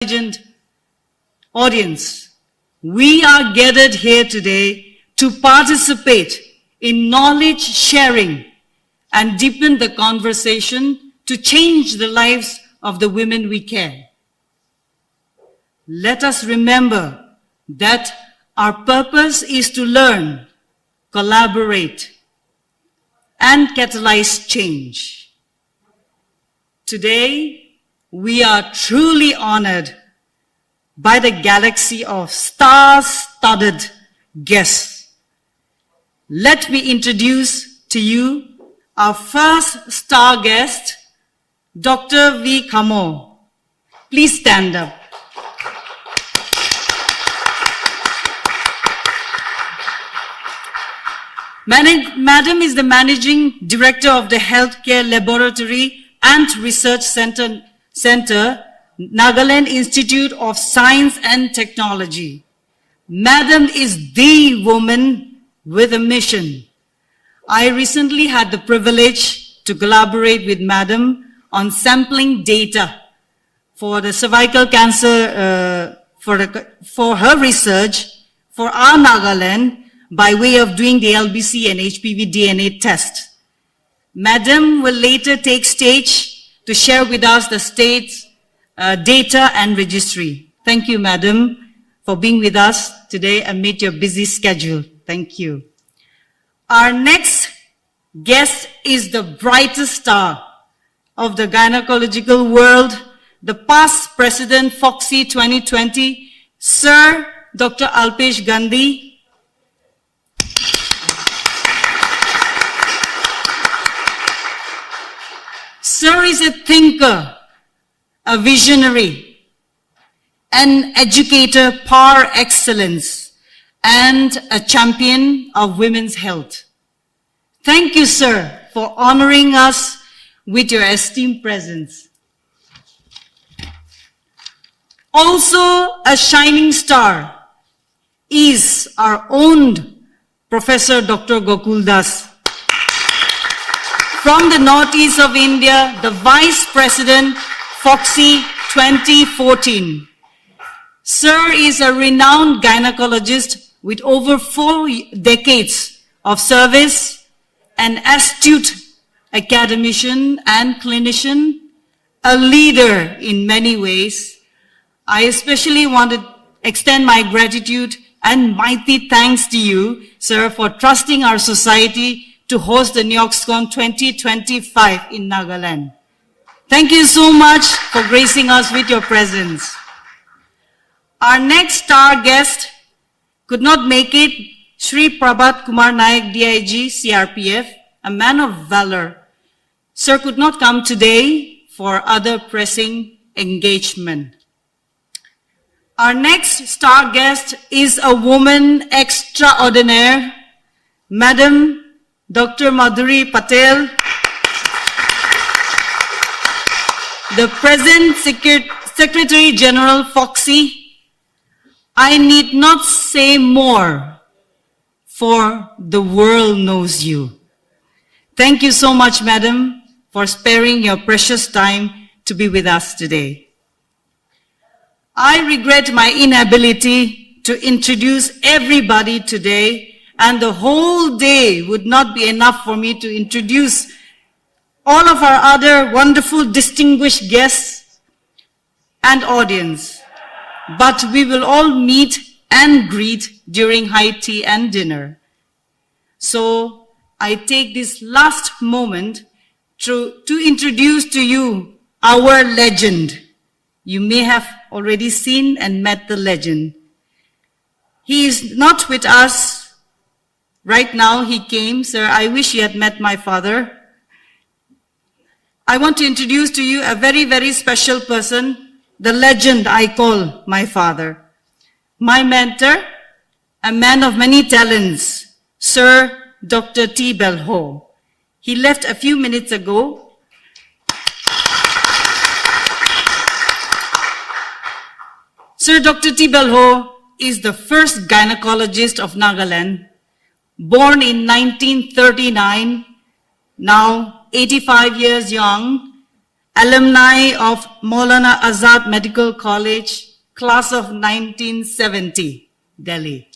intelligent audience, we are gathered here today to participate in knowledge sharing and deepen the conversation to change the lives of the women we care. Let us remember that our purpose is to learn, collaborate, and catalyze change. Today, we are truly honored by the galaxy of star-studded guests. Let me introduce to you our first star guest, Dr. V. Cum. Please stand up. Madam is the Managing Director of the Healthcare Laboratory and Research Center, Nagaland Institute of Science and Technology. Madam is the woman with a mission. I recently had the privilege to collaborate with Madam on sampling data for the cervical cancer, for her research for our Nagaland by way of doing the LBC and HPV DNA test. Madam will later take stage to share with us the state's data and registry. Thank you, Madam, for being with us today amid your busy schedule. Thank you. Our next guest is the brightest star of the gynecological world, the past President FOGSI 2020, Sir Dr. Alpesh Gandhi. Sir is a thinker, a visionary, an educator par excellence, and a champion of women's health. Thank you, sir, for honoring us with your esteemed presence. Also a shining star is our own Professor Dr. Gokul Das. From the northeast of India, the Vice President, FOGSI 2014. Sir is a renowned gynecologist with over 4 decades of service, an astute academician and clinician, a leader in many ways. I especially want to extend my gratitude and mighty thanks to you, sir, for trusting our society to host the NeoxCon 2025 in Nagaland. Thank you so much for gracing us with your presence. Our next star guest could not make it, Shri Prabhat Kumar Nayak, DIG, CRPF, a man of valor. Sir could not come today for other pressing engagement. Our next star guest is a woman extraordinaire, Madam Dr. Madhuri Patel, the present Secretary General FOGSI. I need not say more, for the world knows you. Thank you so much, Madam, for sparing your precious time to be with us today. I regret my inability to introduce everybody today, and the whole day would not be enough for me to introduce all of our other wonderful distinguished guests and audience. But we will all meet and greet during high tea and dinner. So I take this last moment to introduce to you our legend. You may have already seen and met the legend. He is not with us right now. He came, sir. I wish you had met my father. I want to introduce to you a very, very special person, the legend I call my father. My mentor, a man of many talents, Sir Dr. T. Belho. He left a few minutes ago. Sir Dr. T. Belho is the first gynecologist of Nagaland, born in 1939, now 85 years young, alumni of Maulana Azad Medical College, class of 1970, Delhi.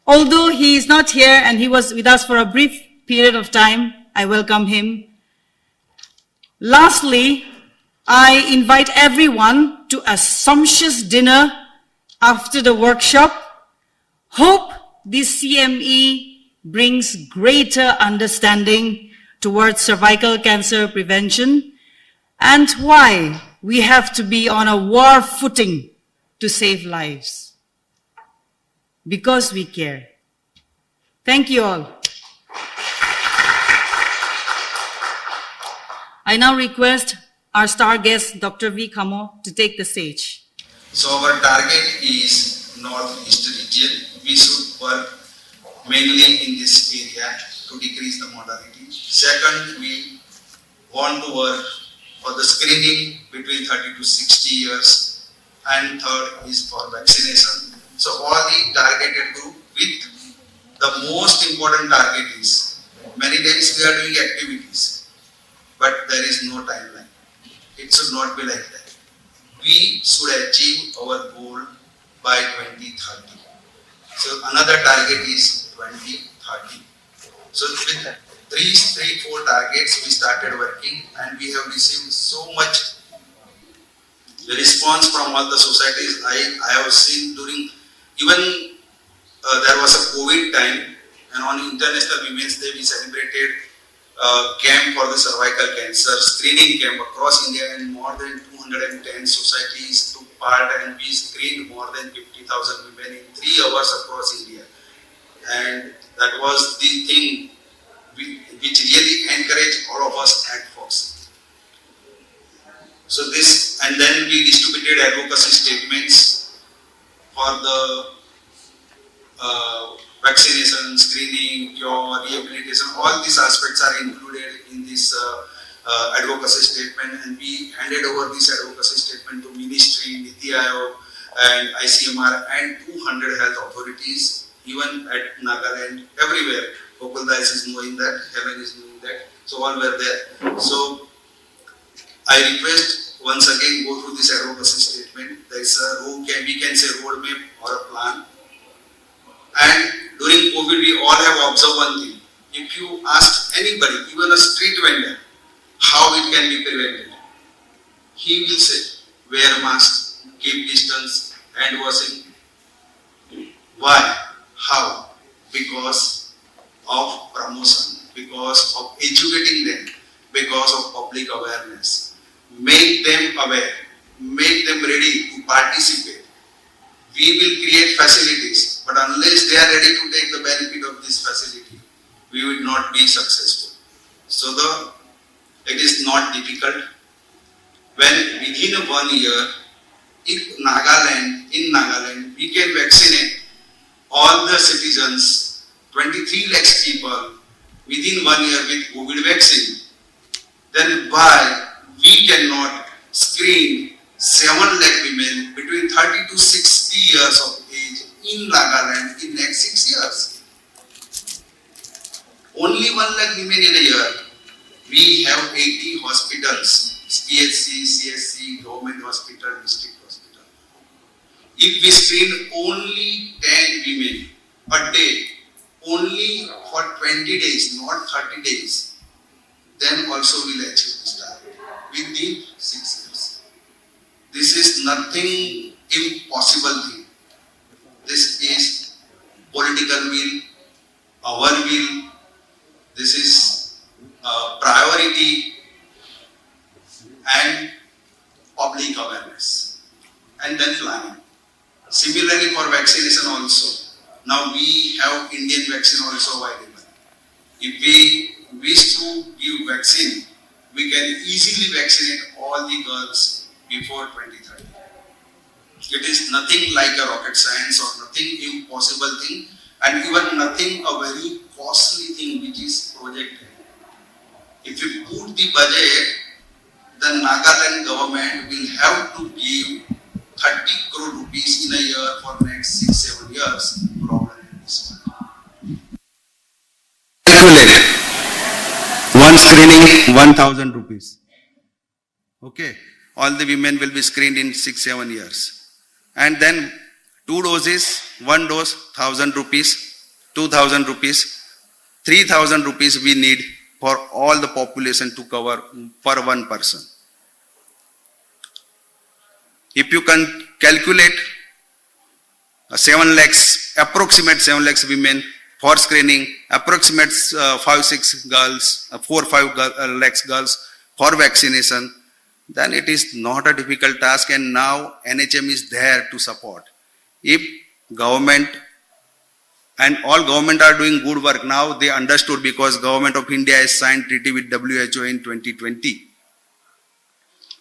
Although he is not here and he was with us for a brief period of time, I welcome him. Lastly, I invite everyone to a sumptuous dinner after the workshop. Hope this CME brings greater understanding towards cervical cancer prevention and why we have to be on a war footing to save lives. Because we care. Thank you all. I now request our star guest, Dr. V. Kamo, to take the stage. So our target is Northeast region. We should work mainly in this area to decrease the mortality. Second, we want to work for the screening between 30 to 60 years. And third is for vaccination. So all the targeted group with the most important target is, many times we are doing activities, but there is no timeline. It should not be like that. We should achieve our goal by 2030. So another target is 2030. So with four targets we started working, and we have received so much response from all the societies. I have seen during, even there was a COVID time, and on International Women's Day we celebrated camp for the cervical cancer, screening camp across India, and more than 210 societies took part, and we screened more than 50,000 women in 3 hours across India. And that was the thing which really encouraged all of us at FOGSI. So this, and then we distributed advocacy statements for the vaccination, screening, cure, rehabilitation. All these aspects are included in this advocacy statement, and we handed over this advocacy statement to Ministry, Niti Aayog, and ICMR, and 200 health authorities, even at Nagaland, everywhere. Gokul is knowing that, Helen is knowing that, so all were there. So I request once again go through this advocacy statement. There is a we can say roadmap or a plan. And during COVID, we all have observed one thing. If you ask anybody, even a street vendor, how it can be prevented, he will say, wear mask, keep distance, hand washing. Why? How? Because of promotion, because of educating them, because of public awareness. Make them aware, make them ready to participate. We will create facilities, but unless they are ready to take the benefit of this facility, we will not be successful. So it is not difficult. When within 1 year, in Nagaland, we can vaccinate all the citizens, 23 lakhs people, within 1 year with COVID vaccine, then why we cannot screen 7 lakh women between 30 to 60 years of age in Nagaland in next 6 years? Only 1 lakh women in a year. We have 80 hospitals, PHC, CSC, government hospital, district hospital. If we screen only 10 women a day, only for 20 days, not 30 days, then also we'll achieve this target within 6 years. This is nothing impossible thing. This is political will, our will. This is priority and public awareness, and then planning. Similarly for vaccination also. Now we have Indian vaccine also available. If we wish to give vaccine, we can easily vaccinate all the girls before 2030. It is nothing like a rocket science or nothing impossible thing, and even nothing a very costly thing which is projected. If you put the budget, the Nagaland government will have to give 30 crore rupees in a year for next 6-7 years. Problem in this one. Calculate one screening 1,000 rupees. Okay, all the women will be screened in 6-7 years. And then 2 doses, 1 dose 1,000 rupees, 2,000 rupees, 3,000 rupees we need for all the population to cover per one person. If you can calculate 7 lakhs, approximate 7 lakhs women for screening, approximate 5-6 girls, 4-5 lakhs girls for vaccination, then it is not a difficult task, and now NHM is there to support. If government and all government are doing good work now, they understood because government of India has signed treaty with WHO in 2020.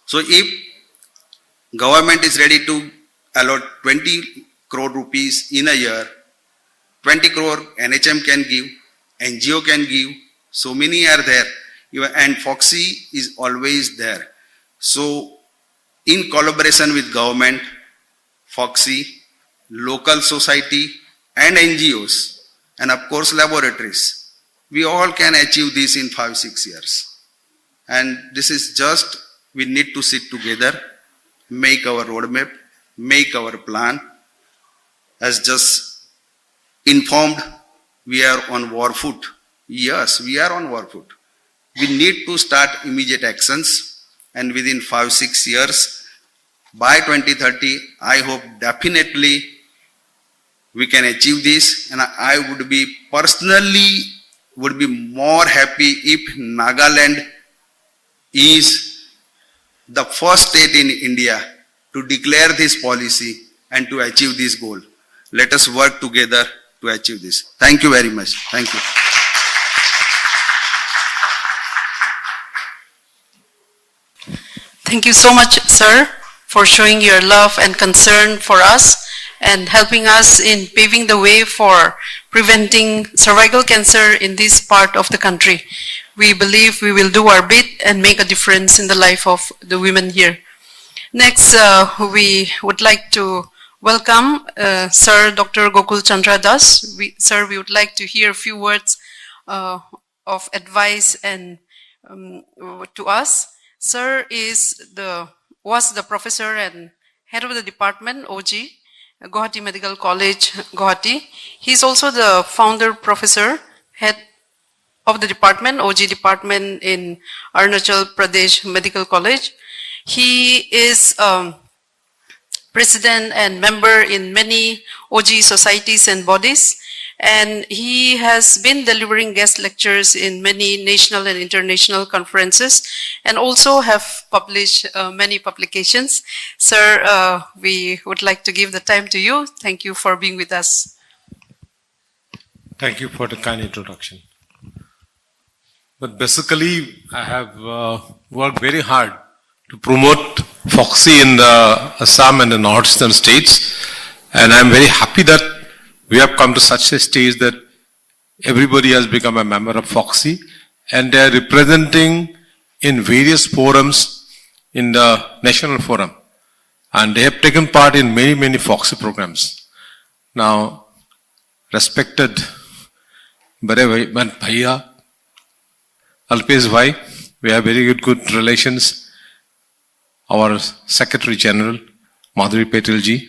So if government is ready to allot 20 crore rupees in a year, 20 crore NHM can give, NGO can give, so many are there, and FOGSI is always there. So in collaboration with government, FOGSI, local society and NGOs, and of course laboratories, we all can achieve this in 5-6 years. And this is just, we need to sit together, make our roadmap, make our plan. As just informed, we are on war foot. Yes, we are on war foot. We need to start immediate actions, and within 5-6 years, by 2030, I hope definitely we can achieve this, and I would be personally more happy if Nagaland is the first state in India to declare this policy and to achieve this goal. Let us work together to achieve this. Thank you very much. Thank you. Thank you so much, sir, for showing your love and concern for us and helping us in paving the way for preventing cervical cancer in this part of the country. We believe we will do our bit and make a difference in the life of the women here. Next, we would like to welcome Sir Dr. Gokul Chandra Das. Sir, we would like to hear a few words of advice and to us. Sir was the professor and head of the department, OG, Guwahati Medical College, Guwahati. He is also the founder professor, head of the department, OG department in Arunachal Pradesh Medical College. He is president and member in many OG societies and bodies, and he has been delivering guest lectures in many national and international conferences, and also have published many publications. Sir, we would like to give the time to you. Thank you for being with us. Thank you for the kind introduction. But basically, I have worked very hard to promote FOGSI in the Assam and the northeastern states, and I'm very happy that we have come to such a stage that everybody has become a member of FOGSI, and they are representing in various forums in the national forum, and they have taken part in many FOGSI programs. Now, respected Bhaiya, Alpesh Bhai, we have very good relations. Our Secretary General, Madhuri Patil ji,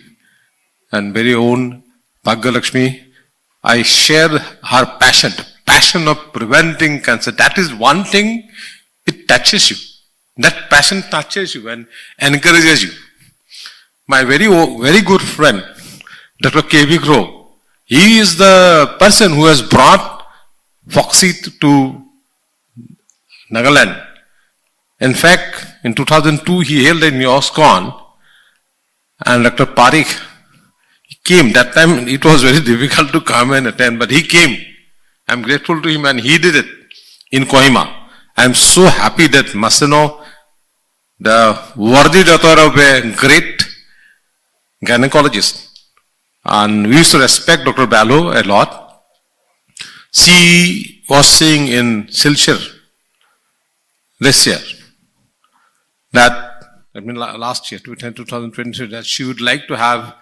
and very own Bhagya Lakshmi, I share her passion of preventing cancer. That is one thing, it touches you. That passion touches you and encourages you. My very good friend, Dr. K.V. Groh, he is the person who has brought FOGSI to Nagaland. In fact, in 2002, he held a NEOSCON, and Dr. Parikh, he came. That time, it was very difficult to come and attend, but he came. I'm grateful to him, and he did it in Kohima. I'm so happy that Maseno, the worthy daughter of a great gynecologist, and we used to respect Dr. Balo a lot. She was saying in Silchar this year, last year, 2023, that she would like to have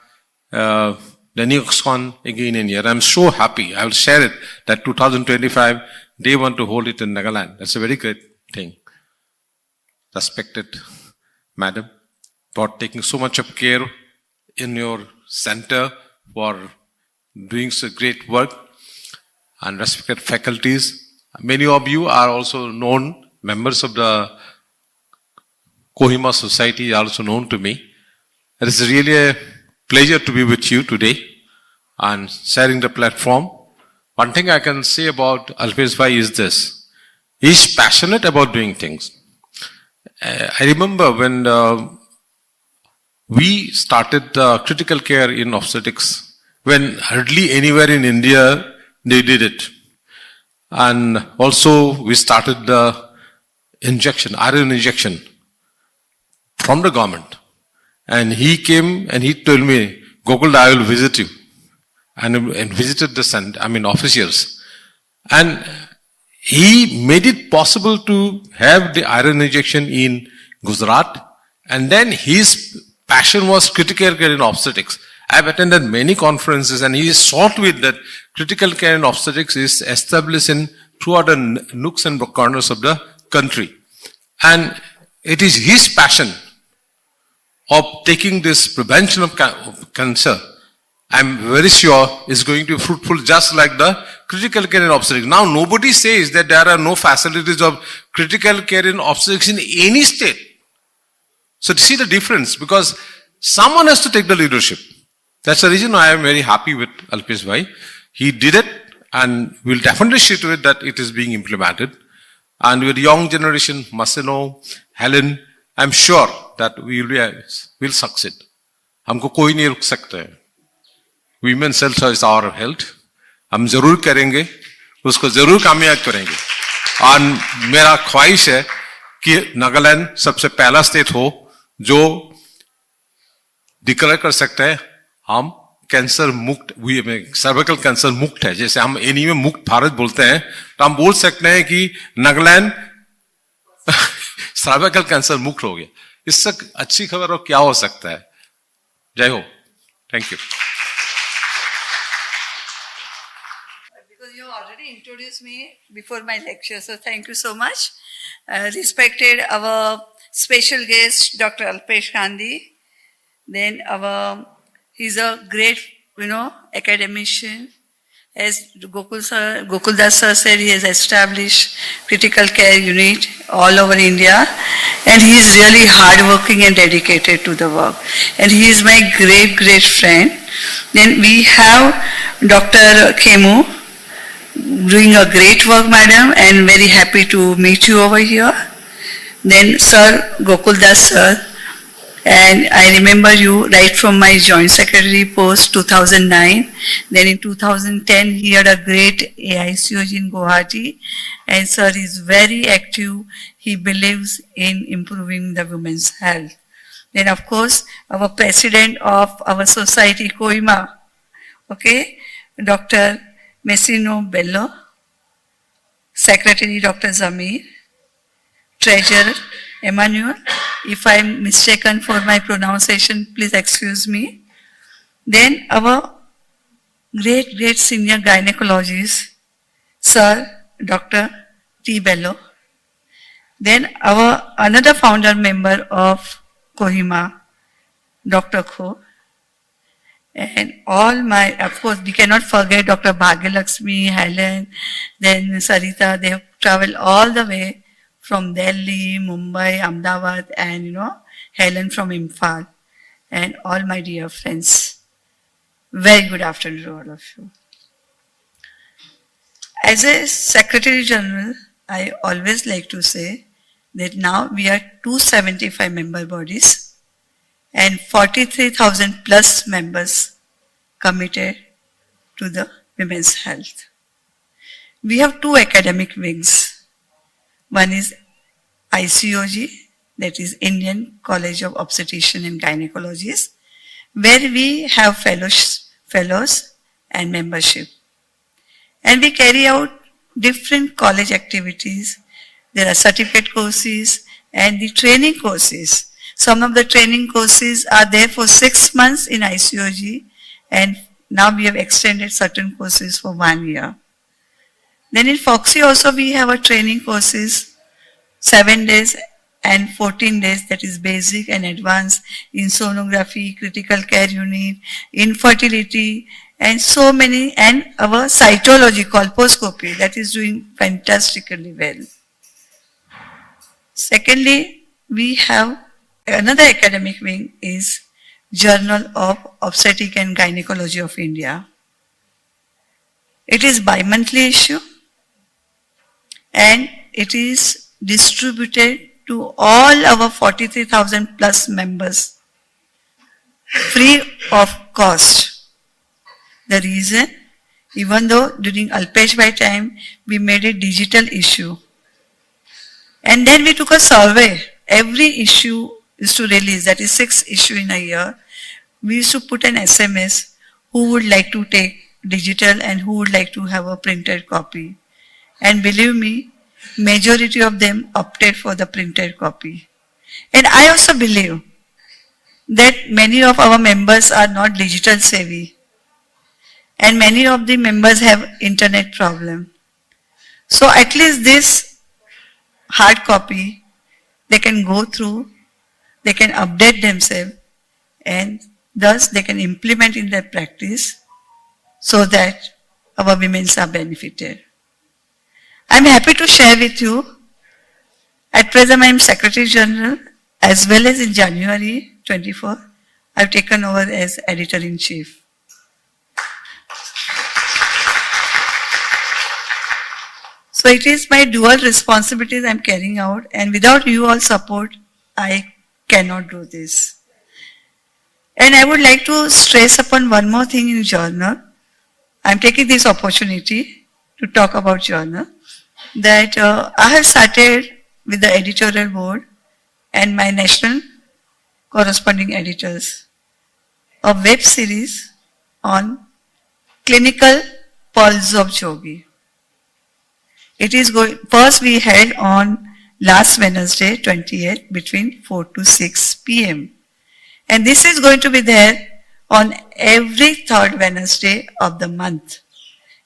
the NEOSCON again in here. I'm so happy. I will share it that 2025 they want to hold it in Nagaland. That's a very great thing. Respected Madam, for taking so much of care in your center, for doing so great work, and respected faculties. Many of you are also known members of the Kohima Society, are also known to me. It is really a pleasure to be with you today and sharing the platform. One thing I can say about Alpesh Bhai is this: he is passionate about doing things. I remember when we started critical care in obstetrics, when hardly anywhere in India they did it. And also we started the injection, iron injection from the government. And he came and he told me, Gokul, I will visit you. And visited the officials. And he made it possible to have the iron injection in Gujarat. And then his passion was critical care in obstetrics. I've attended many conferences and he is sought with that critical care in obstetrics is established in throughout the nooks and corners of the country. And it is his passion of taking this prevention of cancer, I'm very sure is going to be fruitful just like the critical care in obstetrics. Now nobody says that there are no facilities of critical care in obstetrics in any state. So to see the difference, because someone has to take the leadership. That's the reason I am very happy with Alpesh Bhai. He did it and we'll definitely see to it that it is being implemented. And with the young generation, Masino, Helen, I'm sure that we'll succeed. हमको कोई नहीं रुक सकता है. Women's health is our health. हम जरूर करेंगे, उसको जरूर कामयाब करेंगे. और मेरा ख्वाहिश है कि नागालैंड सबसे पहला स्टेट हो जो डिक्लेयर कर सकता है हम कैंसर मुक्त, सर्वाइकल कैंसर मुक्त है. जैसे हम एनी में मुक्त भारत बोलते हैं, तो हम बोल सकते हैं कि नागालैंड सर्वाइकल कैंसर मुक्त हो गया. इससे अच्छी खबर और क्या हो सकता है. जय हो. Thank you. Because you already introduced me before my lecture, so thank you so much. Respected our special guest, Dr. Alpesh Gandhi. Then he's a great, academician. As Gokuldas sir said, he has established critical care unit all over India, and he is really hardworking and dedicated to the work. And he is my great, great friend. Then we have Dr. Cme doing a great work, madam, and very happy to meet you over here. Then Sir Gokuldas sir, and I remember you right from my joint secretary post 2009. Then in 2010 he had a great AICOG in Guwahati, and sir is very active. He believes in improving the women's health. Then of course our president of our society Kohima, Dr. Messino Bello, secretary Dr. Zamir, treasurer Emmanuel. If I am mistaken for my pronunciation, please excuse me. Then our great, great senior gynecologist, Sir Dr. T. Bello. Then our another founder member of Kohima, Dr. Kho. And all my, of course, we cannot forget Dr. Bhagyalakshmi, Helen, then Sarita. They have traveled all the way from Delhi, Mumbai, Ahmedabad, and Helen from Imphal, and all my dear friends. Very good afternoon to all of you. As a Secretary General, I always like to say that now we are 275 member bodies and 43,000 plus members committed to the women's health. We have two academic wings. One is ICOG, that is Indian College of Obstetrician and Gynecologists, where we have fellows and membership. And we carry out different college activities. There are certificate courses and the training courses. Some of the training courses are there for 6 months in ICOG, and now we have extended certain courses for 1 year. Then in FOGSI also we have a training courses, 7 days and 14 days, that is basic and advanced in sonography, critical care unit, infertility, and so many, and our cytology, colposcopy, that is doing fantastically well. Secondly, we have another academic wing is Journal of Obstetric and Gynecology of India. It is bi-monthly issue and it is distributed to all our 43,000 plus members free of cost. The reason, even though during Alpesh Bhai time we made a digital issue and then we took a survey, every issue is to release, that is 6 issues in a year. We used to put an SMS who would like to take digital and who would like to have a printed copy. And believe me, majority of them opted for the printed copy. And I also believe that many of our members are not digital savvy. And many of the members have internet problem. So at least this hard copy, they can go through, they can update themselves, and thus they can implement in their practice so that our women are benefited. I am happy to share with you, at present I am Secretary General, as well as in January 24, I have taken over as Editor-in-Chief. So it is my dual responsibilities I am carrying out, and without you all support, I cannot do this. And I would like to stress upon one more thing in journal. I am taking this opportunity to talk about journal, that I have started with the editorial board and my national corresponding editors a web series on clinical pulse of Jogi. It is going, first we held on last Wednesday, 28th, between 4 to 6 p.m. And this is going to be there on every third Wednesday of the month.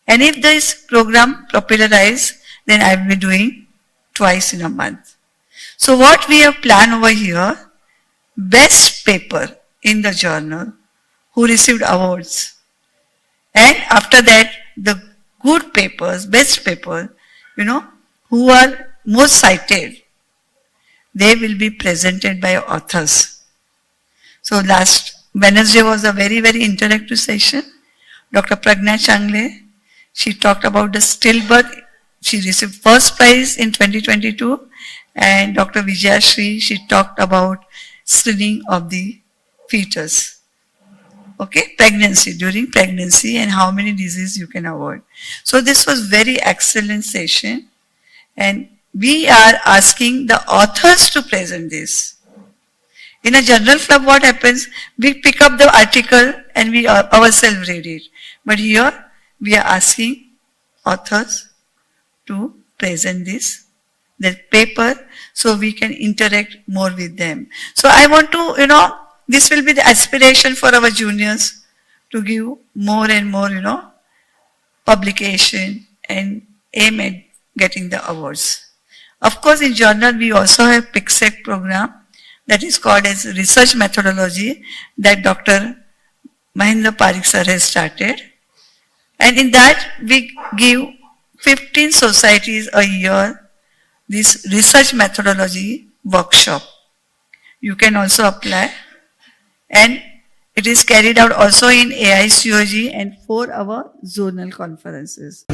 And if this program popularizes, then I will be doing twice in a month. So what we have planned over here, best paper in the journal who received awards. And after that, the good papers, best paper, who are most cited, they will be presented by authors. So last Wednesday was a very, very interactive session. Dr. Pragna Changle, she talked about the stillbirth. She received first prize in 2022. And Dr. Vijayashri, she talked about screening of the fetus. Okay, pregnancy, during pregnancy and how many diseases you can avoid. So this was very excellent session. And we are asking the authors to present this. In a journal club, what happens? We pick up the article and we ourselves read it. But here, we are asking authors to present this, the paper, so we can interact more with them. So I want to, this will be the aspiration for our juniors to give more and more, publication and aim at getting the awards. Of course, in journal, we also have PICSEC program that is called as research methodology that Dr. Mahendra Parikh sir has started. And in that, we give 15 societies a year this research methodology workshop. You can also apply. And it is carried out also in AICOG and 4 our zonal conferences.